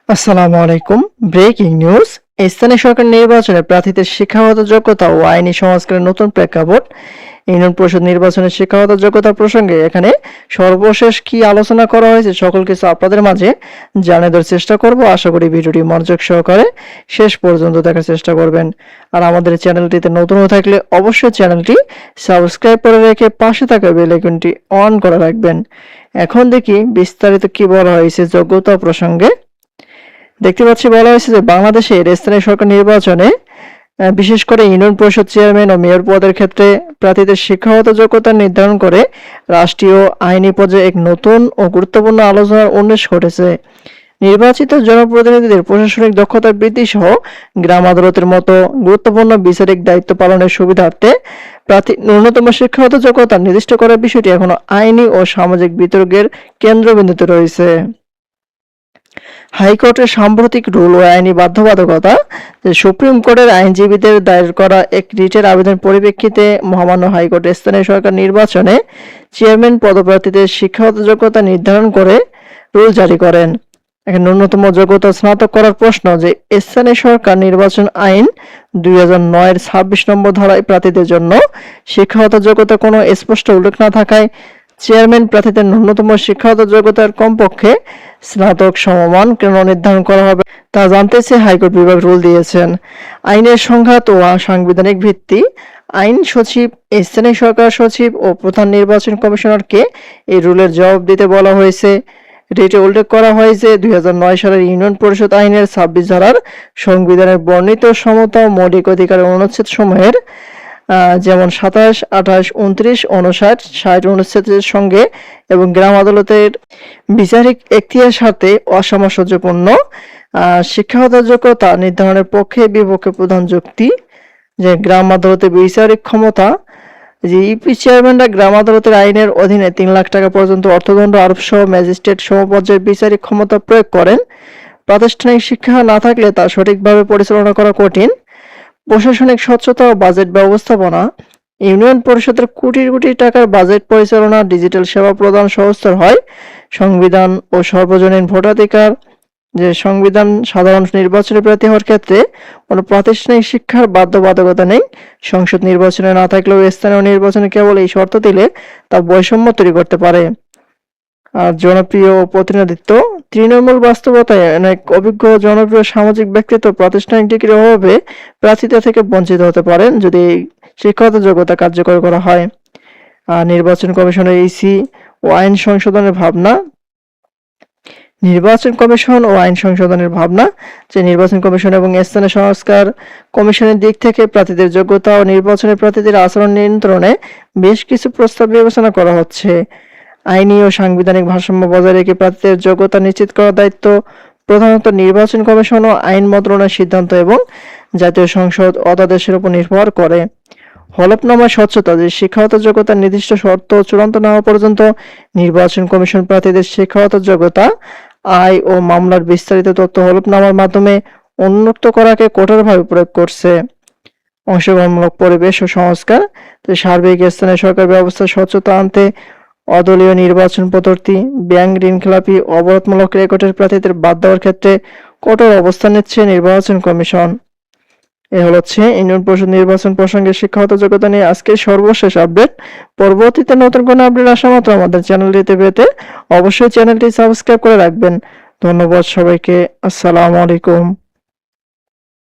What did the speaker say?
আসসালামু আলাইকুম। Breaking news. স্থানীয় সরকার নির্বাচনে প্রার্থীদের শিক্ষাগত যোগ্যতা ও আইনি সংস্কারের নতুন প্রেক্ষাপট। ইউনিয়ন পরিষদ নির্বাচনের শিক্ষাগত যোগ্যতা প্রসঙ্গে এখানে সর্বশেষ কি আলোচনা করা হয়েছে সকল কিছু আপনাদের মাঝে জানিয়ে দেওয়ার চেষ্টা করব। আশা করি ভিডিওটি মনোযোগ সহকারে শেষ পর্যন্ত দেখার চেষ্টা করবেন। আর আমাদের চ্যানেলটিতে নতুন হয়ে থাকলে অবশ্যই চ্যানেলটি সাবস্ক্রাইব করে রেখে পাশে থাকা বেল আইকনটি অন করে রাখবেন। এখন দেখি বিস্তারিত কি বলা হয়েছে যোগ্যতা প্রসঙ্গে। দেখতে পাচ্ছি বলা হয়েছে যে বাংলাদেশের স্থানীয় সরকার নির্বাচনে বিশেষ করে ইউনিয়ন পরিষদ চেয়ারম্যান ও মেয়র পদের ক্ষেত্রে প্রার্থীদের শিক্ষাগত যোগ্যতা নির্ধারণ করে রাষ্ট্রীয় আইনি পর্যায়ে এক নতুন ও গুরুত্বপূর্ণ আলোচনার উন্মেষ ঘটেছে। নির্বাচিত জনপ্রতিনিধিদের প্রশাসনিক দক্ষতা বৃদ্ধি সহ গ্রাম আদালতের মতো গুরুত্বপূর্ণ বিচারিক দায়িত্ব পালনের সুবিধার্থে প্রার্থী ন্যূনতম শিক্ষাগত যোগ্যতা নির্দিষ্ট করার বিষয়টি এখনো আইনি ও সামাজিক বিতর্কের কেন্দ্রবিন্দুতে রয়েছে। হাইকোর্টের সাম্প্রতিক রুল ও আইনি বাধ্যবাধকতা যে সুপ্রিম কোর্টের আইনজীবীদের দায়ের করা এক রিটের আবেদনের পরিপ্রেক্ষিতে মহামান্য হাইকোর্ট স্থানীয় সরকার নির্বাচনে চেয়ারম্যান পদপ্রার্থীদের শিক্ষাগত যোগ্যতা নির্ধারণ করে রুল জারি করেন। এখন ন্যূনতম যোগ্যতা স্নাতক করার প্রশ্ন যে স্থানীয় সরকার নির্বাচন আইন 2009 এর 26 নম্বর ধারায় প্রার্থীদের জন্য শিক্ষাগত যোগ্যতা কোনো স্পষ্ট উল্লেখ না থাকায় চেয়ারম্যান প্রার্থীদের ন্যূনতম শিক্ষাগত যোগ্যতার কমপক্ষে স্নাতক সমমান কেন নির্ধারণ করা হবে তা জানতে চেয়ে হাইকোর্ট বিভাগ রুল দিয়েছেন। আইনের সংঘাত ও সাংবিধানিক ভিত্তি। আইন সচিব, স্থানীয় সরকার সচিব ও প্রধান নির্বাচন কমিশনারকে এই রুলের জবাব দিতে বলা হয়েছে। রিটে উল্লেখ করা হয় যে 2009 সালের ইউনিয়ন পরিষদ আইনের 26 ধারার সংবিধানের বর্ণিত সমতা ও মৌলিক অধিকারের অনুচ্ছেদ সমূহের যেমন 27, 28, 29, 59, 60 অনুচ্ছেদের সঙ্গে এবং গ্রাম আদালতের বিচারিক এখতিয়ার সাথে অসামঞ্জস্যপূর্ণ। শিক্ষাগত যোগ্যতা নির্ধারণের পক্ষে বিপক্ষে প্রধান যুক্তি যে গ্রাম আদালতের বিচারিক ক্ষমতা যে ইউপি চেয়ারম্যানরা গ্রাম আদালতের আইনের অধীনে 3 লাখ টাকা পর্যন্ত অর্থদণ্ড আরোপ সহ ম্যাজিস্ট্রেট সমপর্যায়ের বিচারিক ক্ষমতা প্রয়োগ করেন। প্রাতিষ্ঠানিক শিক্ষা না থাকলে তা সঠিকভাবে পরিচালনা করা কঠিন। প্রশাসনিক স্বচ্ছতা ও বাজেট ব্যবস্থাপনা। ইউনিয়ন পরিষদের কোটি কোটি টাকার বাজেট পরিচালনা, ডিজিটাল সেবা প্রদান সহজতর হয়। সংবিধান ও সর্বজনীন ভোটাধিকার যে সংবিধান সাধারণ নির্বাচনে প্রার্থী হওয়ার ক্ষেত্রে কোনো প্রাতিষ্ঠানিক শিক্ষার বাধ্যবাধকতা নেই। সংসদ নির্বাচনে না থাকলেও স্থানীয় নির্বাচনে কেবল এই শর্ত দিলে তা বৈষম্য তৈরি করতে পারে। আর জনপ্রিয় প্রতিনিধিত্ব। তৃণমূল বাস্তবতায় অনেক অভিজ্ঞ জনপ্রিয় সামাজিক ব্যক্তিত্ব প্রাতিষ্ঠানিক ডিগ্রির অভাবে প্রার্থিতা থেকে বঞ্চিত হতে পারেন যদি শিক্ষাগত যোগ্যতা কার্যকর করা হয়। নির্বাচন কমিশনের ইসি ও আইন সংশোধনের ভাবনা। নির্বাচন কমিশন ও আইন সংশোধনের ভাবনা যে নির্বাচন কমিশন এবং স্থানীয় সংস্কার কমিশনের দিক থেকে প্রার্থীদের যোগ্যতা ও নির্বাচনের প্রার্থীদের আচরণ নিয়ন্ত্রণে বেশ কিছু প্রস্তাব বিবেচনা করা হচ্ছে। আইনি ও সাংবিধানিক ভারসাম্য বজায় রেখে প্রার্থীদের যোগ্যতা নিশ্চিত করার দায়িত্ব প্রধানত নির্বাচন কমিশন ও আইন মন্ত্রণালয়ের সিদ্ধান্ত এবং জাতীয় সংসদ অধ্যাদেশের উপর নির্ভর করে। হলফনামায় স্বচ্ছতা যে শিক্ষাগত যোগ্যতার নির্দিষ্ট শর্ত চূড়ান্ত না হওয়া পর্যন্ত নির্বাচন কমিশন প্রার্থীদের শিক্ষাগত যোগ্যতা, আয় ও মামলার বিস্তারিত তথ্য হলফনামার মাধ্যমে উন্মুক্ত করাকে কঠোরভাবে প্রয়োগ করছে। অংশগ্রহণমূলক পরিবেশ ও সংস্কার সার্বিক স্থানীয় সরকার ব্যবস্থা স্বচ্ছতা আনতে অদলীয় নির্বাচন পদ্ধতি, ব্যাংক ঋণখেলাপি, অবরোধমূলক রেকর্ডের প্রার্থীদের বাদ দেওয়ার ক্ষেত্রে কঠোর অবস্থান নিচ্ছে নির্বাচন কমিশন। এ হচ্ছে ইউনিয়ন পরিষদ নির্বাচন প্রসঙ্গে শিক্ষাগত যোগ্যতা নিয়ে আজকের সর্বশেষ আপডেট। পরবর্তীতে নতুন কোনো আপডেট আসা মাত্র আমাদের চ্যানেলটিতে পেতে অবশ্যই চ্যানেলটি সাবস্ক্রাইব করে রাখবেন। ধন্যবাদ সবাইকে। আসসালামু আলাইকুম।